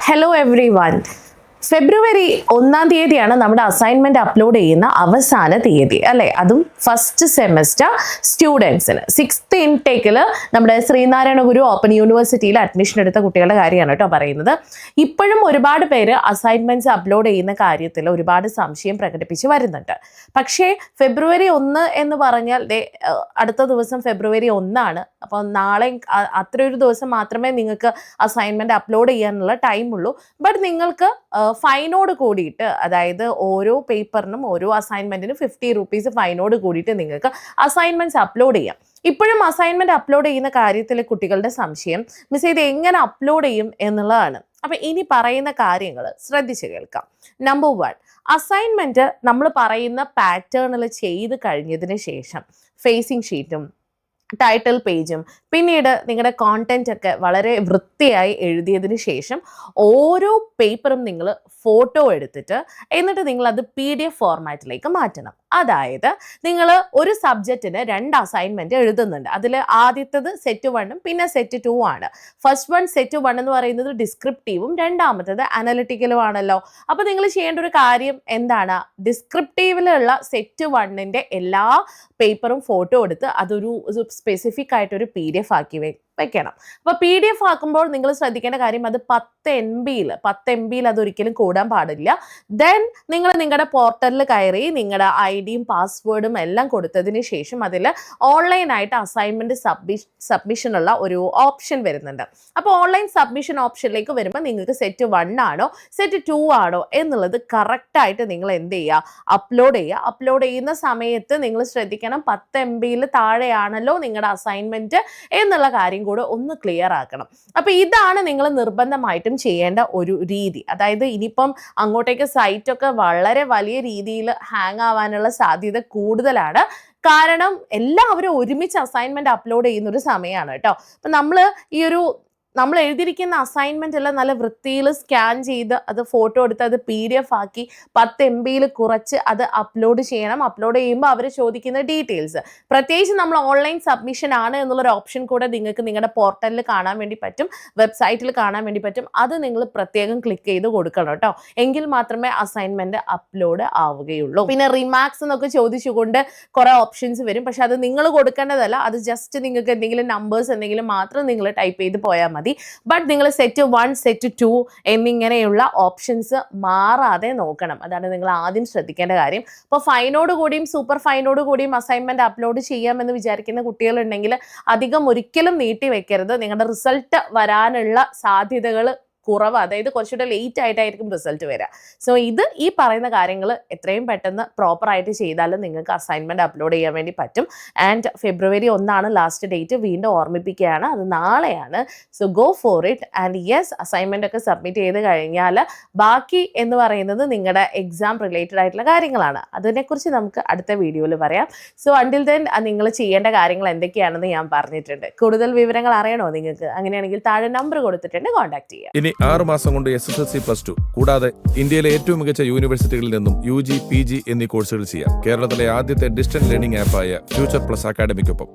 Hello everyone. ഫെബ്രുവരി 1-ാം തീയതിയാണ് നമ്മുടെ assignment upload ചെയ്യുന്ന അവസാന തീയതി അല്ലേ? അതും ഫസ്റ്റ് സെമസ്റ്റർ സ്റ്റുഡൻസിന് 6th ഇൻടേക്കിൽ നമ്മുടെ ശ്രീനാരായണ ഗുരു ഓപ്പൺ യൂണിവേഴ്സിറ്റിയിൽ അഡ്മിഷൻ എടുത്ത കുട്ടികളുടെ കാര്യമാണ് കേട്ടോ പറയുന്നത്. ഇപ്പോഴും ഒരുപാട് പേര് അസൈൻമെൻറ്റ്സ് അപ്ലോഡ് ചെയ്യുന്ന കാര്യത്തിൽ ഒരുപാട് സംശയം പ്രകടിപ്പിച്ച് വരുന്നുണ്ട്. പക്ഷേ ഫെബ്രുവരി 1 എന്ന് പറഞ്ഞാൽ അടുത്ത ദിവസം ഫെബ്രുവരി 1 അപ്പോൾ നാളെ അത്ര ഒരു ദിവസം മാത്രമേ നിങ്ങൾക്ക് അസൈൻമെൻറ്റ് അപ്ലോഡ് ചെയ്യാനുള്ള ടൈമുള്ളൂ. ബട്ട് നിങ്ങൾക്ക് ഫൈനോട് കൂടിയിട്ട്, അതായത് ഓരോ പേപ്പറിനും ഓരോ അസൈൻമെൻറ്റിനും 50 rupees ഫൈനോട് കൂടിയിട്ട് നിങ്ങൾക്ക് അസൈൻമെൻറ്റ്സ് അപ്ലോഡ് ചെയ്യാം. ഇപ്പോഴും അസൈൻമെൻറ്റ് അപ്ലോഡ് ചെയ്യുന്ന കാര്യത്തിൽ കുട്ടികളുടെ സംശയം മിസ് ഇത് എങ്ങനെ അപ്ലോഡ് ചെയ്യും എന്നുള്ളതാണ്. അപ്പം ഇനി പറയുന്ന കാര്യങ്ങൾ ശ്രദ്ധിച്ച് കേൾക്കാം. നമ്പർ 1, അസൈൻമെൻറ്റ് നമ്മൾ പറയുന്ന പാറ്റേണിൽ ചെയ്ത് കഴിഞ്ഞതിന് ശേഷം ഫേസിംഗ് ഷീറ്റും ടൈറ്റിൽ പേജും പിന്നീട് നിങ്ങളുടെ കോണ്ടന്റ് ഒക്കെ വളരെ വൃത്തിയായി എഴുതിയതിന് ശേഷം ഓരോ പേപ്പറും നിങ്ങൾ ഫോട്ടോ എടുത്തിട്ട് എന്നിട്ട് നിങ്ങളത് PDF ഫോർമാറ്റിലേക്ക് മാറ്റണം. അതായത് നിങ്ങൾ ഒരു സബ്ജക്റ്റിന് 2 അസൈൻമെൻറ്റ് എഴുതുന്നുണ്ട്. അതിൽ ആദ്യത്തത് സെറ്റ് 1 പിന്നെ സെറ്റ് 2 ആണ്. ഫസ്റ്റ് വൺ സെറ്റ് 1 എന്ന് പറയുന്നത് ഡിസ്ക്രിപ്റ്റീവും രണ്ടാമത്തത് അനലിറ്റിക്കലും ആണല്ലോ. അപ്പോൾ നിങ്ങൾ ചെയ്യേണ്ട ഒരു കാര്യം എന്താണ്? ഡിസ്ക്രിപ്റ്റീവിലുള്ള സെറ്റ് 1-ന്റെ എല്ലാ പേപ്പറും ഫോട്ടോ എടുത്ത് അതൊരു സ്പെസിഫിക് ആയിട്ടൊരു PDF ആക്കി വെക്കണം. അപ്പോൾ PDF ആക്കുമ്പോൾ നിങ്ങൾ ശ്രദ്ധിക്കേണ്ട കാര്യം അത് 10 MB അതൊരിക്കലും കൂടാൻ പാടില്ല. ദെൻ നിങ്ങൾ നിങ്ങളുടെ പോർട്ടലിൽ കയറി നിങ്ങളുടെ ഐഡിയും പാസ്വേഡും എല്ലാം കൊടുത്തതിന് ശേഷം അതിൽ ഓൺലൈനായിട്ട് അസൈൻമെൻറ്റ് സബ്മിഷനുള്ള ഒരു ഓപ്ഷൻ വരുന്നുണ്ട്. അപ്പോൾ ഓൺലൈൻ സബ്മിഷൻ ഓപ്ഷനിലേക്ക് വരുമ്പോൾ നിങ്ങൾക്ക് സെറ്റ് 1 ആണോ സെറ്റ് 2 ആണോ എന്നുള്ളത് കറക്റ്റായിട്ട് നിങ്ങൾ എന്ത് ചെയ്യുക? അപ്ലോഡ് ചെയ്യുന്ന സമയത്ത് നിങ്ങൾ ശ്രദ്ധിക്കണം 10 MB താഴെയാണല്ലോ നിങ്ങളുടെ അസൈൻമെൻറ്റ് എന്നുള്ള കാര്യം കൂടെ ഒന്ന് ക്ലിയർ ആക്കണം. അപ്പോൾ ഇതാണ് നിങ്ങൾ നിർബന്ധമായിട്ടും ചെയ്യേണ്ട ഒരു രീതി. അതായത് ഇനിയിപ്പം അങ്ങോട്ടേക്ക് സൈറ്റൊക്കെ വളരെ വലിയ രീതിയിൽ ഹാങ് ആവാനുള്ള സാധ്യത കൂടുതലാണ്. കാരണം എല്ലാവരും ഒരുമിച്ച് അസൈൻമെൻറ്റ് അപ്ലോഡ് ചെയ്യുന്ന ഒരു സമയമാണ് കേട്ടോ. അപ്പം നമ്മൾ എഴുതിയിരിക്കുന്ന അസൈൻമെൻ്റ് എല്ലാം നല്ല വൃത്തിയിൽ സ്കാൻ ചെയ്ത് അത് ഫോട്ടോ എടുത്ത് അത് PDF ആക്കി 10 MB കുറച്ച് അത് അപ്ലോഡ് ചെയ്യണം. അപ്ലോഡ് ചെയ്യുമ്പോൾ അവർ ചോദിക്കുന്ന ഡീറ്റെയിൽസ്, പ്രത്യേകിച്ച് നമ്മൾ ഓൺലൈൻ സബ്മിഷൻ ആണ് എന്നുള്ളൊരു ഓപ്ഷൻ കൂടെ നിങ്ങൾക്ക് നിങ്ങളുടെ പോർട്ടലിൽ കാണാൻ വേണ്ടി പറ്റും, വെബ്സൈറ്റിൽ കാണാൻ വേണ്ടി പറ്റും. അത് നിങ്ങൾ പ്രത്യേകം ക്ലിക്ക് ചെയ്ത് കൊടുക്കണം കേട്ടോ. എങ്കിൽ മാത്രമേ അസൈൻമെൻറ്റ് അപ്ലോഡ് ആവുകയുള്ളൂ. പിന്നെ റിമാർക്സ് എന്നൊക്കെ ചോദിച്ചുകൊണ്ട് കുറേ ഓപ്ഷൻസ് വരും. പക്ഷെ അത് നിങ്ങൾ കൊടുക്കേണ്ടതല്ല. അത് ജസ്റ്റ് നിങ്ങൾക്ക് എന്തെങ്കിലും നമ്പേഴ്സ് എന്തെങ്കിലും മാത്രം നിങ്ങൾ ടൈപ്പ് ചെയ്ത് പോയാൽ മതി. ബട്ട് നിങ്ങൾ സെറ്റ് 1 സെറ്റ് 2 എന്നിങ്ങനെയുള്ള ഓപ്ഷൻസ് മാറാതെ നോക്കണം. അതാണ് നിങ്ങൾ ആദ്യം ശ്രദ്ധിക്കേണ്ട കാര്യം. അപ്പോൾ ഫൈനോട് കൂടിയും സൂപ്പർ ഫൈനോട് കൂടിയും അസൈൻമെൻറ്റ് അപ്ലോഡ് ചെയ്യാമെന്ന് വിചാരിക്കുന്ന കുട്ടികളുണ്ടെങ്കിൽ അധികം ഒരിക്കലും നീട്ടി വെക്കരുത്. നിങ്ങളുടെ റിസൾട്ട് വരാനുള്ള സാധ്യതകൾ കുറവ്, അതായത് കുറച്ചുകൂടെ ലേറ്റ് ആയിട്ടായിരിക്കും റിസൾട്ട് വരിക. സോ ഈ പറയുന്ന കാര്യങ്ങൾ എത്രയും പെട്ടെന്ന് പ്രോപ്പറായിട്ട് ചെയ്താലും നിങ്ങൾക്ക് അസൈൻമെൻറ്റ് അപ്ലോഡ് ചെയ്യാൻ വേണ്ടി പറ്റും. ആൻഡ് ഫെബ്രുവരി 1 ലാസ്റ്റ് ഡേറ്റ്, വീണ്ടും ഓർമ്മിപ്പിക്കുകയാണ്, അത് നാളെയാണ്. So go for it. And yes, assignment ഒക്കെ സബ്മിറ്റ് ചെയ്ത് കഴിഞ്ഞാൽ ബാക്കി എന്ന് പറയുന്നത് നിങ്ങളുടെ എക്സാം റിലേറ്റഡ് ആയിട്ടുള്ള കാര്യങ്ങളാണ്. അതിനെക്കുറിച്ച് നമുക്ക് അടുത്ത വീഡിയോയിൽ പറയാം. സോ അണ്ടിൽ ദെൻ നിങ്ങൾ ചെയ്യേണ്ട കാര്യങ്ങൾ എന്തൊക്കെയാണെന്ന് ഞാൻ പറഞ്ഞിട്ടുണ്ട്. കൂടുതൽ വിവരങ്ങൾ അറിയണോ നിങ്ങൾക്ക്? അങ്ങനെയാണെങ്കിൽ താഴെ നമ്പർ കൊടുത്തിട്ടുണ്ട്, കോൺടാക്ട് ചെയ്യാം. 6 മാസം കൊണ്ട് SSLC+2 കൂടാതെ ഇന്ത്യയിലെ ഏറ്റവും മികച്ച യൂണിവേഴ്സിറ്റികളിൽ നിന്നും UG, PG എന്നീ കോഴ്സുകൾ ചെയ്യാം. കേരളത്തിലെ ആദ്യത്തെ ഡിസ്റ്റൻസ് ലേണിംഗ് ആപ്പായ ഫ്യൂച്ചർ പ്ലസ് അക്കാഡമിക്കൊപ്പം